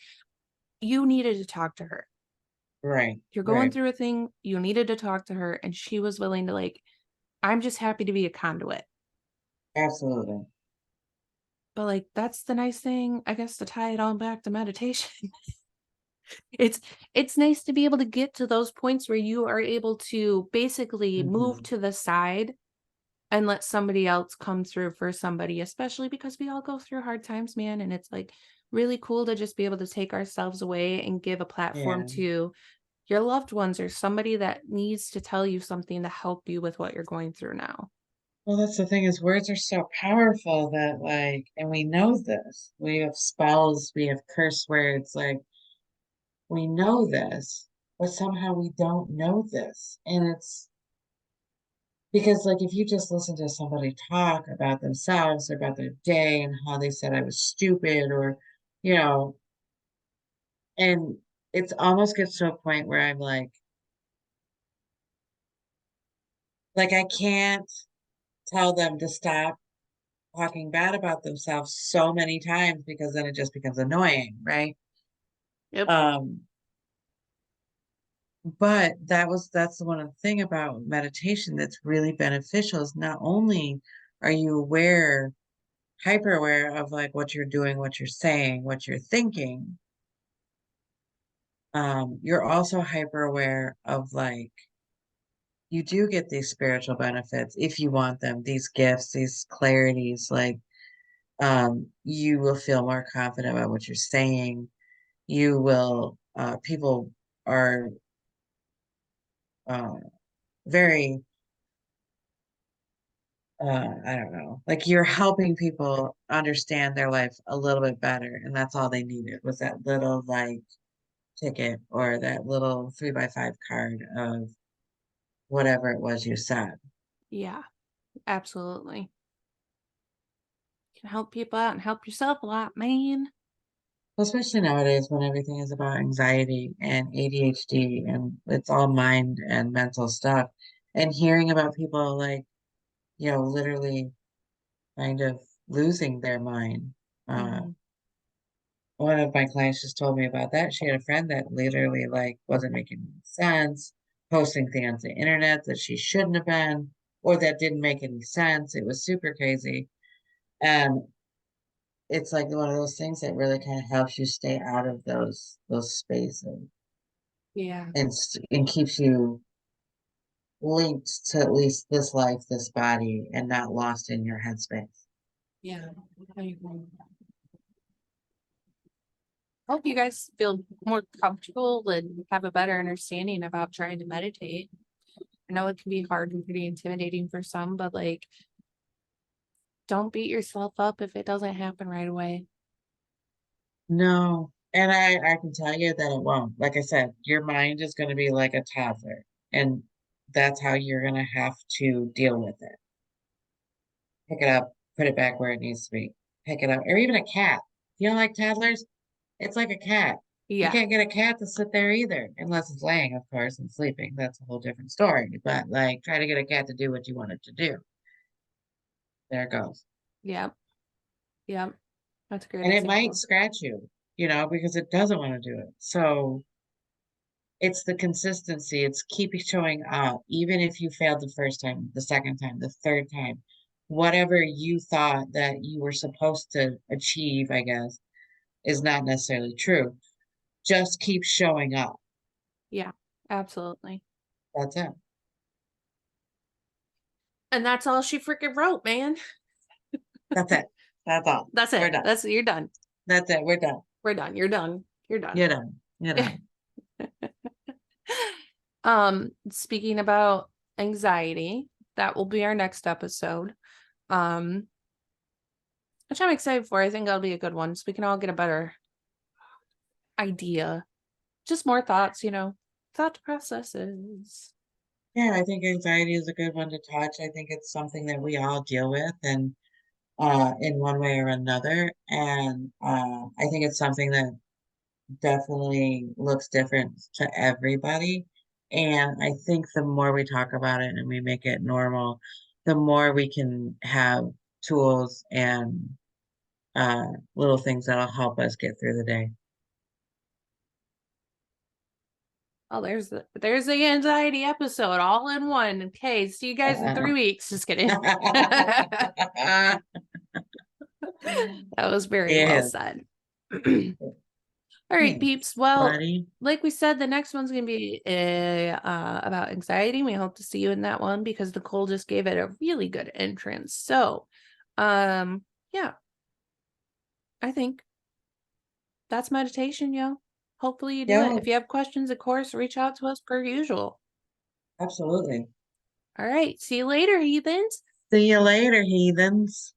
you needed to talk to her. Right, You're going right. through a thing, you needed to talk to her, and she was willing to like, I'm just happy to be a conduit. Absolutely. But like, that's the nice thing, I guess, to tie it all back to meditation. It's it's nice to be able to get to those points where you are able to basically move Hmm. to the side and let somebody else come through for somebody, especially because we all go through hard times, man. And it's like really cool to just be able to take ourselves away and give a platform Yeah. to your loved ones or somebody that needs to tell you something to help you with what you're going through now. Well, that's the thing is words are so powerful that like, and we know this. We have spells, we have curse words, like we know this, but somehow we don't know this. And it's because like if you just listen to somebody talk about themselves or about their day and how they said I was stupid or, you know, and it's almost gets to a point where I'm like I can't tell them to stop talking bad about themselves so many times because then it just becomes annoying, right? Yep. Um, but that's the one thing about meditation that's really beneficial is not only are you aware, hyper aware of like what you're doing, what you're saying, what you're thinking, you're also hyper aware of like you do get these spiritual benefits if you want them, these gifts, these clarities, like you will feel more confident about what you're saying. You will people are uh, very I don't know, like you're helping people understand their life a little bit better, and that's all they needed was that little like ticket or that little 3x5 card of whatever it was you said. Yeah, absolutely. You can help people out and help yourself a lot, man. Well, especially nowadays when everything is about anxiety and ADHD and it's all mind and mental stuff, and hearing about people like literally kind of losing their mind. Uh, Mhm. One of my clients just told me about that. She had a friend that literally like wasn't making any sense, posting things on the internet that she shouldn't have been, or that didn't make any sense. It was super crazy. And it's like one of those things that really kind of helps you stay out of those spaces Yeah. and and keeps you linked to at least this life, this body, and not lost in your headspace. Yeah. I agree. Hope you guys feel more comfortable and have a better understanding about trying to meditate. I know it can be hard and pretty intimidating for some, but like, don't beat yourself up if it doesn't happen right away. No. And I can tell you that it won't. Like I said, your mind is going to be like a toddler, and that's how you're going to have to deal with it. Pick it up, put it back where it needs to be. Pick it up, or even a cat. You don't like toddlers? It's like a cat. You Yeah, can't get a cat to sit there either, unless it's laying, of course, and sleeping. That's a whole different story. But like, try to get a cat to do what you want it to do. There it goes. yeah, yeah. That's a great And it might example. scratch you, because it doesn't want to do it. So it's the consistency. It's keep showing up, even if you failed the first time, the second time, the third time, whatever you thought that you were supposed to achieve, I guess, is not necessarily true. Just keep showing up. Yeah, absolutely. That's it. And that's all she freaking wrote, man. That's it. That's all. That's We're it. done. That's you're done. That's it. We're done. We're done. You're done. You're done. You're done. You're done. Speaking about anxiety, that will be our next episode. Um, which I'm excited for. I think that'll be a good one. So we can all get a better idea. Just more thoughts, thought processes. Yeah, I think anxiety is a good one to touch. I think it's something that we all deal with, and in one way or another. And I think it's something that definitely looks different to everybody. And I think the more we talk about it and we make it normal, the more we can have tools and little things that'll help us get through the day. Oh, there's the anxiety episode all in one. Okay, see you guys in 3 weeks. Just kidding. That was very well Yeah. said. All right, Thanks, peeps. Well, buddy. like we said, the next one's gonna be about anxiety. We hope to see you in that one because Nicole just gave it a really good entrance. So, yeah, I think that's meditation, yo. Hopefully you do it. Yeah, If you have questions, of course, reach out to us per usual. absolutely. All right, see you later, heathens. See you later, heathens.